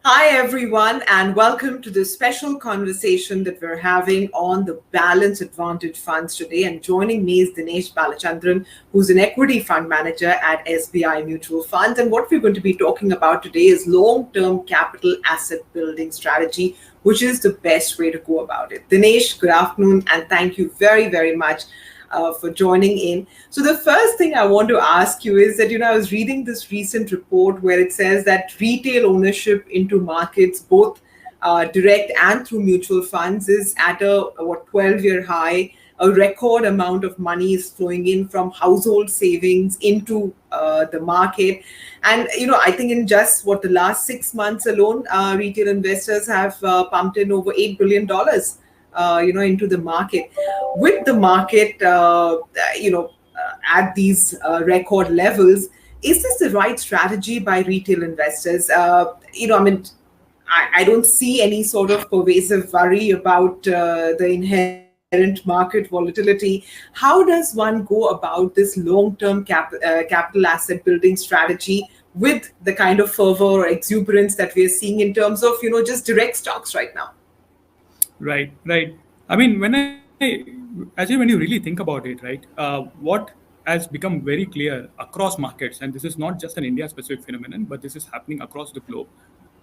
Hi, everyone, and welcome to this special conversation that we're having on the Balance Advantage funds today. And joining me is Dinesh Balachandran, who's an equity fund manager at SBI Mutual Funds. And what we're going to be talking about today is long term capital asset building strategy, which is the best way to go about it. Dinesh, good afternoon, and thank you very, very much for joining in. So, the first thing I want to ask you is that, I was reading this recent report where it says that retail ownership into markets, both direct and through mutual funds, is at a 12-year high. A record amount of money is flowing in from household savings into the market. And, I think in just the last 6 months alone, retail investors have pumped in over $8 billion into the market. With the market, at these record levels, is this the right strategy by retail investors? I don't see any sort of pervasive worry about the inherent market volatility. How does one go about this long-term capital asset building strategy with the kind of fervor or exuberance that we are seeing in terms of just direct stocks right now? Right, right. I mean, when you really think about it, right, what has become very clear across markets, and this is not just an India-specific phenomenon, but this is happening across the globe.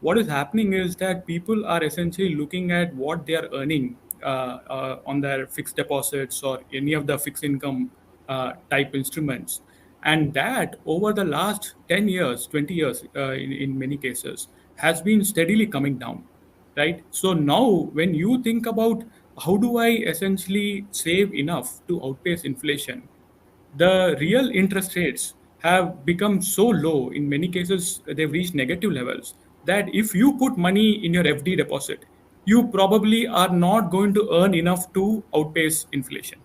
What is happening is that people are essentially looking at what they are earning on their fixed deposits or any of the fixed income type instruments, and that over the last 10 years, 20 years, in many cases, has been steadily coming down, right? So now, when you think about how do I essentially save enough to outpace inflation, the real interest rates have become so low. In many cases, they've reached negative levels, that if you put money in your FD deposit, you probably are not going to earn enough to outpace inflation.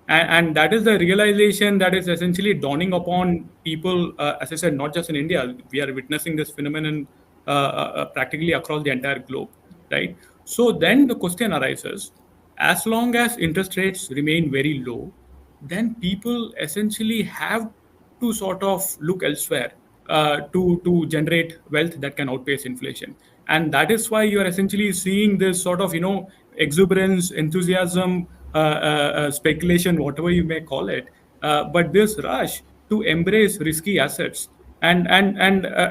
And that is the realization that is essentially dawning upon people, as I said, not just in India. We are witnessing this phenomenon practically across the entire globe, right? So then the question arises, as long as interest rates remain very low, then people essentially have to sort of look elsewhere to generate wealth that can outpace inflation. And that is why you are essentially seeing this sort of exuberance, enthusiasm, speculation, whatever you may call it, but this rush to embrace risky assets. And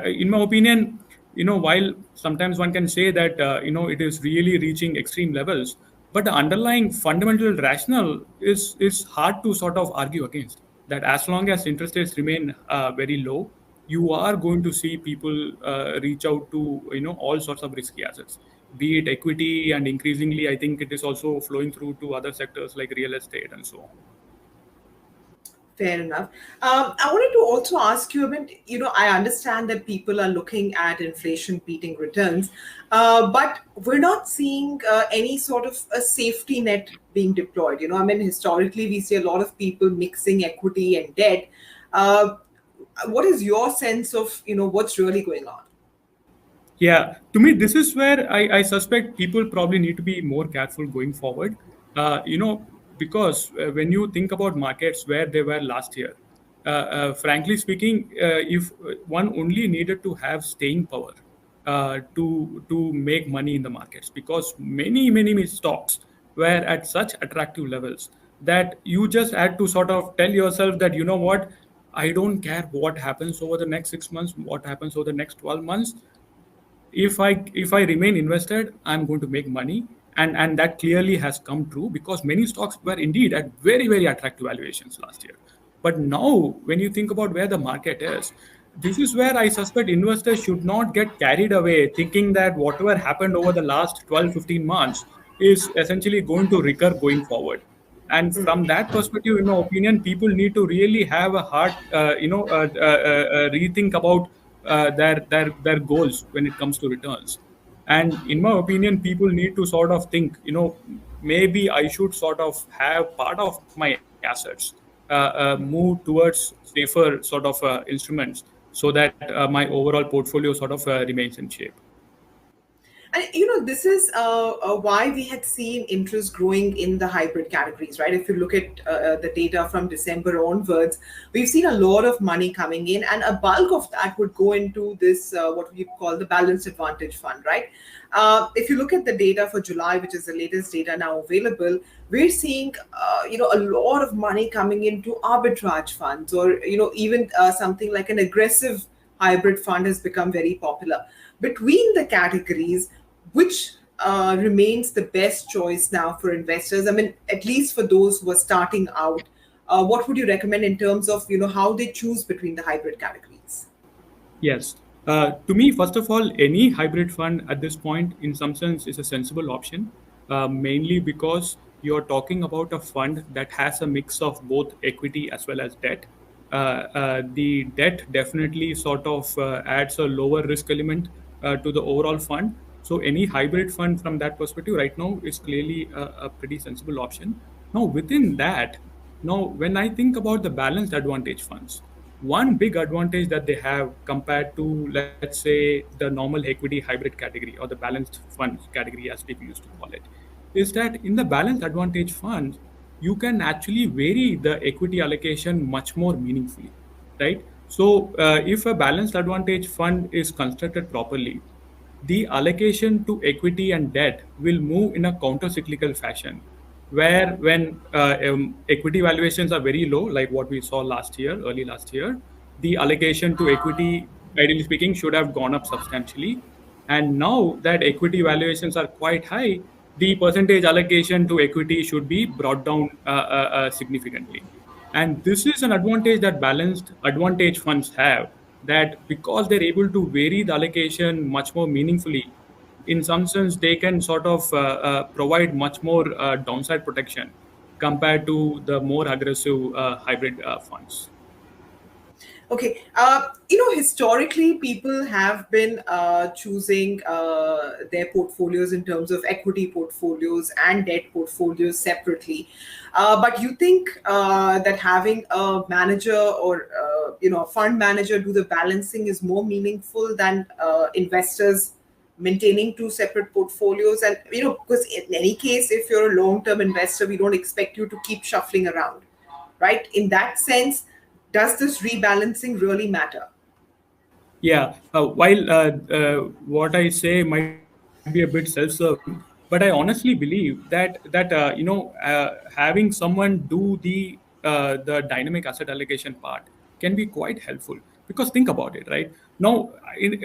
in my opinion, while sometimes one can say that it is really reaching extreme levels, but the underlying fundamental rationale is hard to sort of argue against. That as long as interest rates remain very low, you are going to see people reach out to all sorts of risky assets, be it equity, and increasingly I think it is also flowing through to other sectors like real estate and so on. Fair enough. I wanted to also ask you about, I understand that people are looking at inflation beating returns, but we're not seeing any sort of a safety net being deployed. Historically, we see a lot of people mixing equity and debt. Uh, what is your sense of, what's really going on? Yeah, to me, this is where I suspect people probably need to be more careful going forward. Because when you think about markets where they were last year, frankly speaking, if one only needed to have staying power to make money in the markets, because many stocks were at such attractive levels that you just had to sort of tell yourself that what, I don't care what happens over the next 6 months, what happens over the next 12 months. If I remain invested, I'm going to make money. And that clearly has come true, because many stocks were indeed at very attractive valuations last year. But now, when you think about where the market is, this is where I suspect investors should not get carried away thinking that whatever happened over the last 12, 15 months is essentially going to recur going forward. And from that perspective, in my opinion, people need to really have a hard rethink about their goals when it comes to returns. And in my opinion, people need to sort of think, maybe I should sort of have part of my assets move towards safer sort of instruments, so that my overall portfolio sort of remains in shape. And this is why we had seen interest growing in the hybrid categories, right? If you look at the data from December onwards, we've seen a lot of money coming in, and a bulk of that would go into this what we call the balanced advantage fund, right? If you look at the data for July, which is the latest data now available, we're seeing a lot of money coming into arbitrage funds, or even something like an aggressive hybrid fund has become very popular. Between the categories, which remains the best choice now for investors? I mean, at least for those who are starting out, what would you recommend in terms of how they choose between the hybrid categories? Yes. To me, first of all, any hybrid fund at this point, in some sense, is a sensible option, mainly because you're talking about a fund that has a mix of both equity as well as debt. The debt definitely sort of adds a lower risk element to the overall fund. So, any hybrid fund from that perspective right now is clearly a pretty sensible option. Now, within that, now when I think about the balanced advantage funds, one big advantage that they have compared to, let's say, the normal equity hybrid category or the balanced funds category, as people used to call it, is that in the balanced advantage funds, you can actually vary the equity allocation much more meaningfully, right? So, if a balanced advantage fund is constructed properly, the allocation to equity and debt will move in a counter-cyclical fashion, where when equity valuations are very low, like what we saw last year, early last year, the allocation to equity, ideally speaking, should have gone up substantially. And now that equity valuations are quite high, the percentage allocation to equity should be brought down significantly. And this is an advantage that balanced advantage funds have, that because they're able to vary the allocation much more meaningfully, in some sense, they can sort of provide much more downside protection compared to the more aggressive hybrid funds. Okay. Historically, people have been choosing their portfolios in terms of equity portfolios and debt portfolios separately. But you think that having a manager, or a fund manager do the balancing is more meaningful than investors maintaining two separate portfolios? And because in any case, if you're a long-term investor, we don't expect you to keep shuffling around, right? In that sense, does this rebalancing really matter? Yeah, while what I say might be a bit self-serving, but I honestly believe that having someone do the dynamic asset allocation part can be quite helpful, because think about it, right? Now,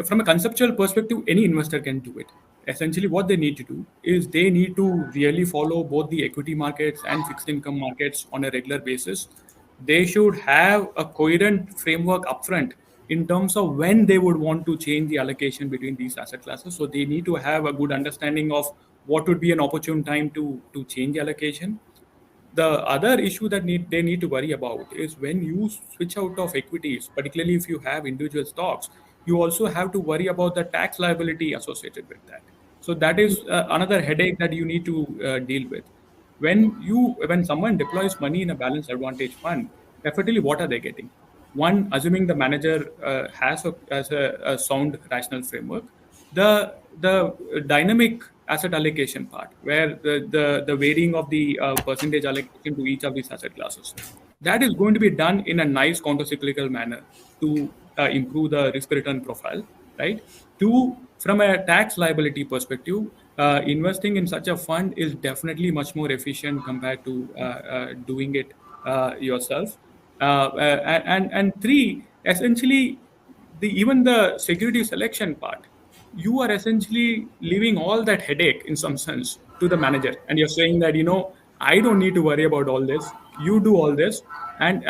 from a conceptual perspective, any investor can do it. Essentially, what they need to do is they need to really follow both the equity markets and fixed income markets on a regular basis. They should have a coherent framework upfront in terms of when they would want to change the allocation between these asset classes. So they need to have a good understanding of what would be an opportune time to change the allocation. The other issue that they need to worry about is when you switch out of equities, particularly if you have individual stocks, you also have to worry about the tax liability associated with that. So that is another headache that you need to deal with. When someone deploys money in a balanced advantage fund, effectively what are they getting? One, assuming the manager has a sound rational framework, the dynamic asset allocation part, where the varying of the percentage allocation to each of these asset classes, that is going to be done in a nice counter-cyclical manner to improve the risk return profile, right? Two, from a tax liability perspective, investing in such a fund is definitely much more efficient compared to doing it yourself. And three, essentially, even the security selection part, you are essentially leaving all that headache in some sense to the manager, and you're saying that, I don't need to worry about all this. You do all this, and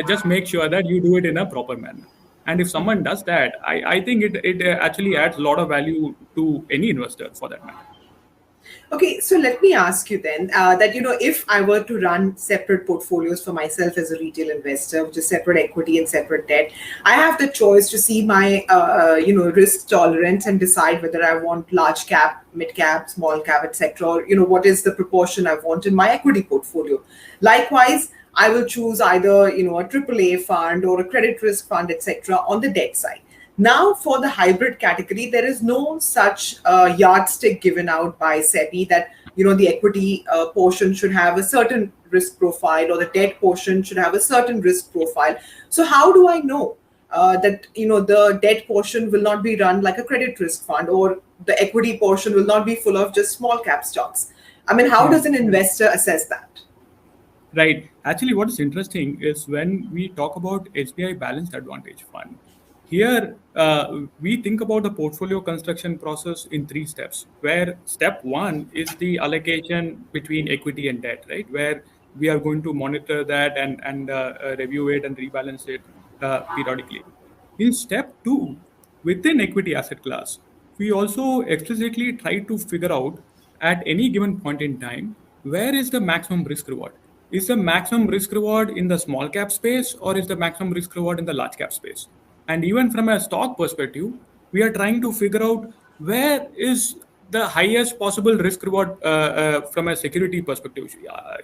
just make sure that you do it in a proper manner. And if someone does that, I think it actually adds a lot of value to any investor for that matter. Okay, so let me ask you then that, if I were to run separate portfolios for myself as a retail investor, which is separate equity and separate debt, I have the choice to see my, risk tolerance and decide whether I want large cap, mid cap, small cap, etc., or, what is the proportion I want in my equity portfolio. Likewise, I will choose either, a AAA fund or a credit risk fund, etc., on the debt side. Now, for the hybrid category, there is no such yardstick given out by SEBI that the equity portion should have a certain risk profile or the debt portion should have a certain risk profile. So, how do I know that the debt portion will not be run like a credit risk fund, or the equity portion will not be full of just small cap stocks? I mean, how does an investor assess that? Right. Actually, what is interesting is when we talk about SBI Balanced Advantage Fund, here we think about the portfolio construction process in three steps, where step one is the allocation between equity and debt, right? Where we are going to monitor that and review it and rebalance it periodically. In step two, within equity asset class, we also explicitly try to figure out at any given point in time where is the maximum risk reward. Is the maximum risk reward in the small cap space or is the maximum risk reward in the large cap space? And even from a stock perspective, we are trying to figure out where is the highest possible risk reward from a security perspective.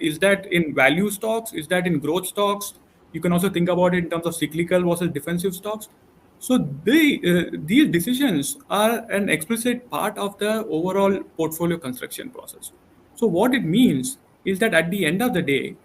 Is that in value stocks? Is that in growth stocks? You can also think about it in terms of cyclical versus defensive stocks. So these decisions are an explicit part of the overall portfolio construction process. So what it means is that at the end of the day,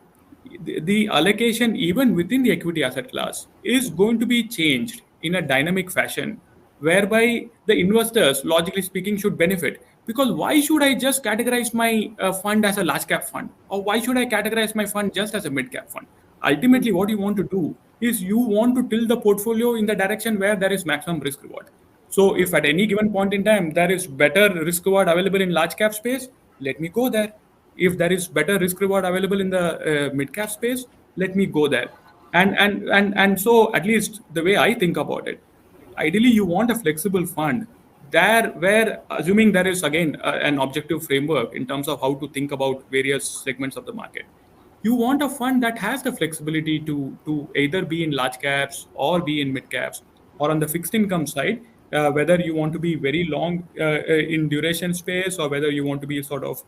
the allocation even within the equity asset class is going to be changed in a dynamic fashion whereby the investors, logically speaking, should benefit. Because why should I just categorize my fund as a large cap fund? Or why should I categorize my fund just as a mid cap fund? Ultimately, what you want to do is you want to tilt the portfolio in the direction where there is maximum risk reward. So, if at any given point in time there is better risk reward available in large cap space, let me go there. If there is better risk reward available in the mid cap space, let me go there. And so, at least the way I think about it, ideally you want a flexible fund there where assuming there is again an objective framework in terms of how to think about various segments of the market, you want a fund that has the flexibility to either be in large caps or be in mid caps, or on the fixed income side, whether you want to be very long in duration space or whether you want to be sort of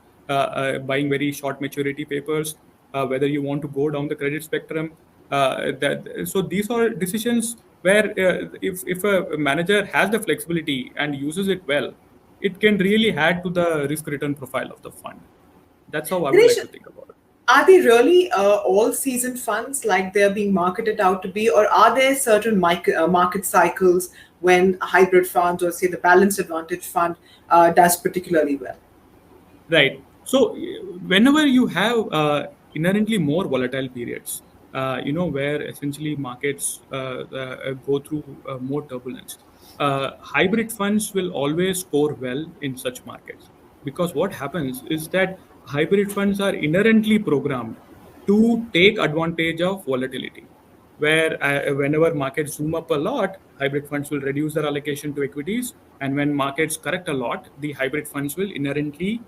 buying very short maturity papers, whether you want to go down the credit spectrum. So these are decisions where if a manager has the flexibility and uses it well, it can really add to the risk return profile of the fund. That's how I would Dinesh, like to think about it. are they really all season funds like they're being marketed out to be, or are there certain market cycles when a hybrid fund or say the balanced advantage fund does particularly well? Right. So whenever you have inherently more volatile periods, where essentially markets go through more turbulence, hybrid funds will always score well in such markets, because what happens is that hybrid funds are inherently programmed to take advantage of volatility, where whenever markets zoom up a lot, hybrid funds will reduce their allocation to equities, and when markets correct a lot, the hybrid funds will inherently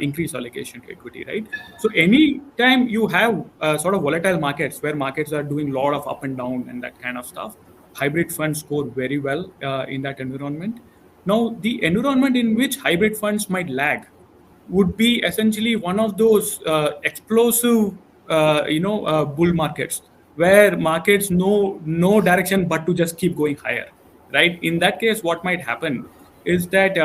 increase allocation to equity, right? So any time you have sort of volatile markets where markets are doing a lot of up and down and that kind of stuff, hybrid funds score very well in that environment. Now, the environment in which hybrid funds might lag would be essentially one of those explosive, bull markets where markets know no direction but to just keep going higher, right? In that case, what might happen is that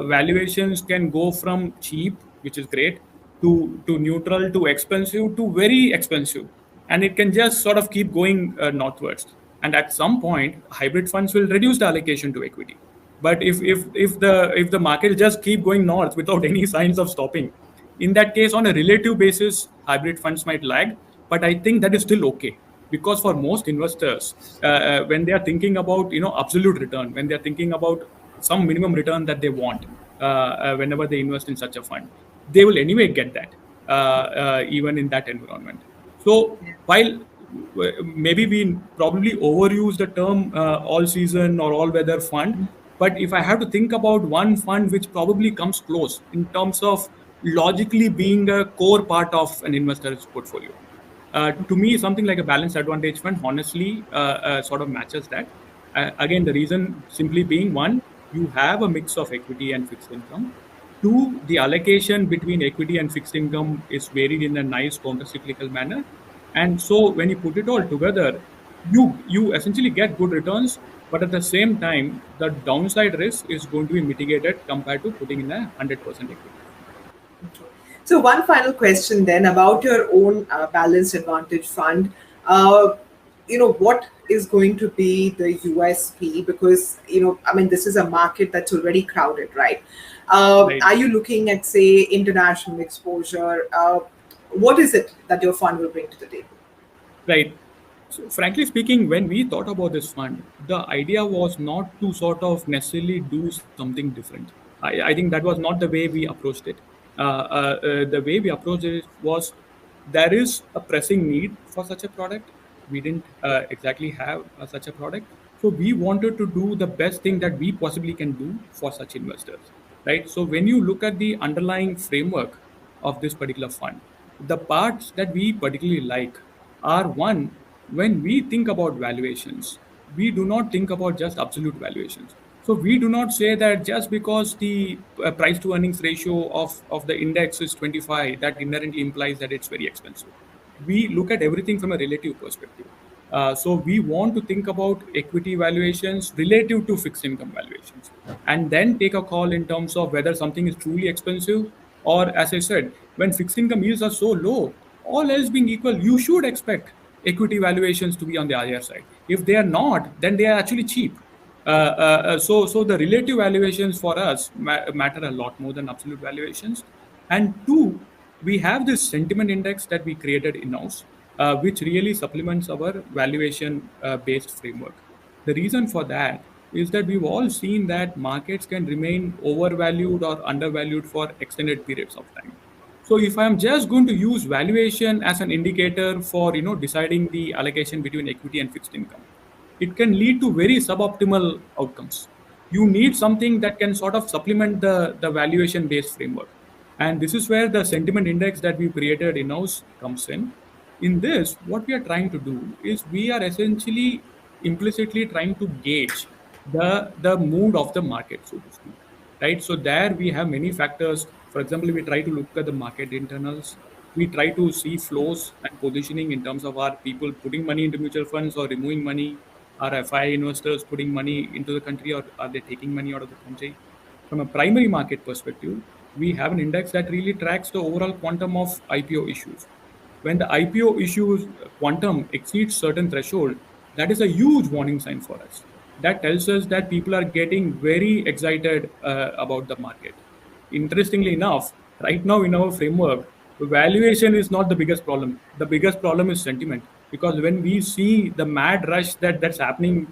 valuations can go from cheap, which is great, to neutral to expensive to very expensive, and it can just sort of keep going northwards. And at some point, hybrid funds will reduce the allocation to equity. But if the market just keep going north without any signs of stopping, in that case, on a relative basis, hybrid funds might lag. But I think that is still okay, because for most investors, when they are thinking about absolute return, when they are thinking about some minimum return that they want, whenever they invest in such a fund, they will anyway get that, even in that environment. So while maybe we probably overuse the term all season or all weather fund, but if I have to think about one fund which probably comes close in terms of logically being a core part of an investor's portfolio, to me, something like a balanced advantage fund honestly sort of matches that. Again, the reason simply being, one, you have a mix of equity and fixed income. Two, the allocation between equity and fixed income is varied in a nice counter-cyclical manner. And so when you put it all together, you essentially get good returns, but at the same time, the downside risk is going to be mitigated compared to putting in a 100% equity fund. Okay. So one final question then about your own balanced advantage fund. What is going to be the USP? Because I mean, this is a market that's already crowded, right? Right. Are you looking at, say, international exposure? What is it that your fund will bring to the table? Right. So, frankly speaking, when we thought about this fund, the idea was not to sort of necessarily do something different. I think that was not the way we approached it. The way we approached it was there is a pressing need for such a product. We didn't exactly have such a product. So, we wanted to do the best thing that we possibly can do for such investors. Right. So, when you look at the underlying framework of this particular fund, the parts that we particularly like are one, when we think about valuations, we do not think about just absolute valuations. So we do not say that just because the price to earnings ratio of the index is 25, that inherently implies that it's very expensive. We look at everything from a relative perspective. So we want to think about equity valuations relative to fixed income valuations, and then take a call in terms of whether something is truly expensive, or, as I said, when fixed income yields are so low, all else being equal, you should expect equity valuations to be on the higher side. If they are not, then they are actually cheap. So the relative valuations for us matter a lot more than absolute valuations. And two, we have this sentiment index that we created in-house, which really supplements our valuation based framework. The reason for that is that we've all seen that markets can remain overvalued or undervalued for extended periods of time. So if I'm just going to use valuation as an indicator for deciding the allocation between equity and fixed income, it can lead to very suboptimal outcomes. You need something that can sort of supplement the valuation based framework. And this is where the sentiment index that we've created in-house comes in. In this, what we are trying to do is we are essentially implicitly trying to gauge the mood of the market, so to speak. Right. So there we have many factors. For example, we try to look at the market internals. We try to see flows and positioning in terms of, are people putting money into mutual funds or removing money? Are FI investors putting money into the country, or are they taking money out of the country? From a primary market perspective, we have an index that really tracks the overall quantum of IPO issues. When the IPO issues quantum exceeds certain threshold, that is a huge warning sign for us. That tells us that people are getting very excited about the market. Interestingly enough, right now in our framework, valuation is not the biggest problem. The biggest problem is sentiment, because when we see the mad rush that's happening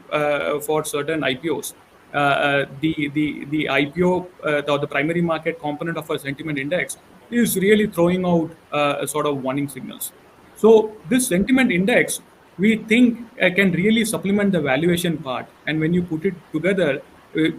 for certain IPOs, the IPO or the primary market component of a sentiment index is really throwing out a sort of warning signals. So this sentiment index, we think can really supplement the valuation part. And when you put it together, uh,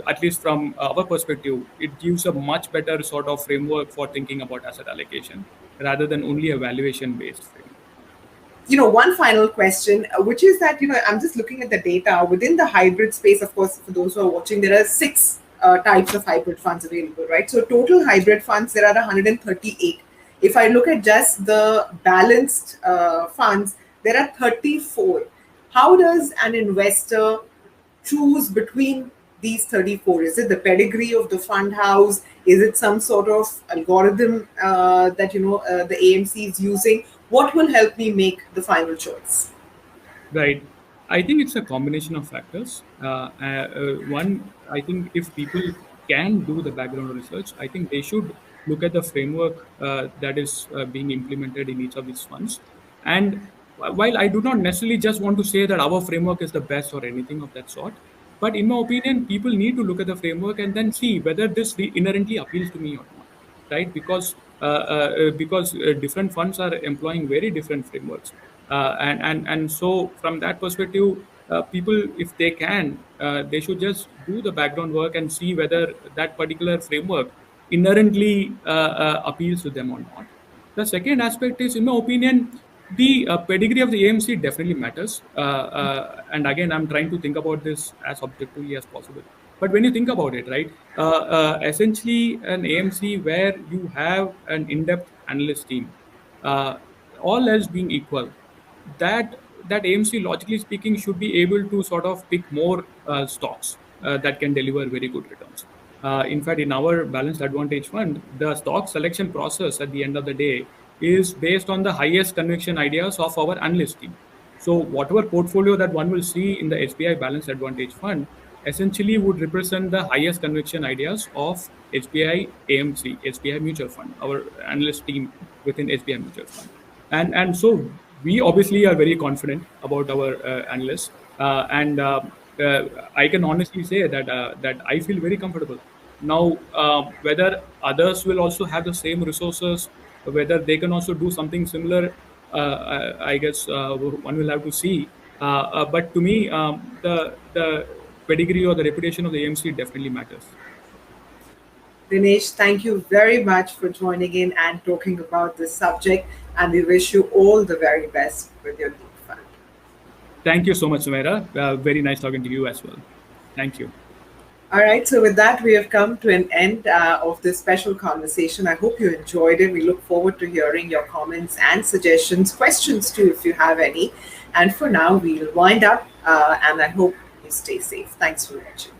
at least from our perspective, it gives a much better sort of framework for thinking about asset allocation rather than only a valuation based framework. One final question, which is that, I'm just looking at the data within the hybrid space. Of course, for those who are watching, there are six types of hybrid funds available, right? So total hybrid funds, there are 138. If I look at just the balanced funds, there are 34. How does an investor choose between these 34? Is it the pedigree of the fund house? Is it some sort of algorithm that the AMC is using? What will help me make the final choice? Right. I think it's a combination of factors. One, I think if people can do the background research, I think they should look at the framework that is being implemented in each of these funds. And while I do not necessarily just want to say that our framework is the best or anything of that sort, but in my opinion, people need to look at the framework and then see whether this inherently appeals to me or not, right? Because different funds are employing very different frameworks, and so from that perspective, people, if they can, they should just do the background work and see whether that particular framework inherently appeals to them or not. The second aspect is, in my opinion, the pedigree of the AMC definitely matters. And again, I'm trying to think about this as objectively as possible. But when you think about it, right, essentially an AMC where you have an in-depth analyst team, uh, all else being equal, that that AMC, logically speaking, should be able to sort of pick more stocks that can deliver very good returns. In fact, in our balanced advantage fund, the stock selection process at the end of the day is based on the highest conviction ideas of our analyst team. So whatever portfolio that one will see in the SBI Balanced Advantage Fund essentially would represent the highest conviction ideas of SBI AMC, SBI Mutual Fund, our analyst team within SBI Mutual Fund. And so we obviously are very confident about our analysts, and uh, I can honestly say that I feel very comfortable. Now, whether others will also have the same resources, whether they can also do something similar, I guess one will have to see. But to me, the pedigree or the reputation of the AMC definitely matters. Dinesh, thank you very much for joining in and talking about this subject. And we wish you all the very best with your new fund. Thank you so much, Sumaira. Very nice talking to you as well. Thank you. All right, so with that, we have come to an end of this special conversation. I hope you enjoyed it. We look forward to hearing your comments and suggestions, questions too, if you have any. And for now, we'll wind up, and I hope you stay safe. Thanks for watching.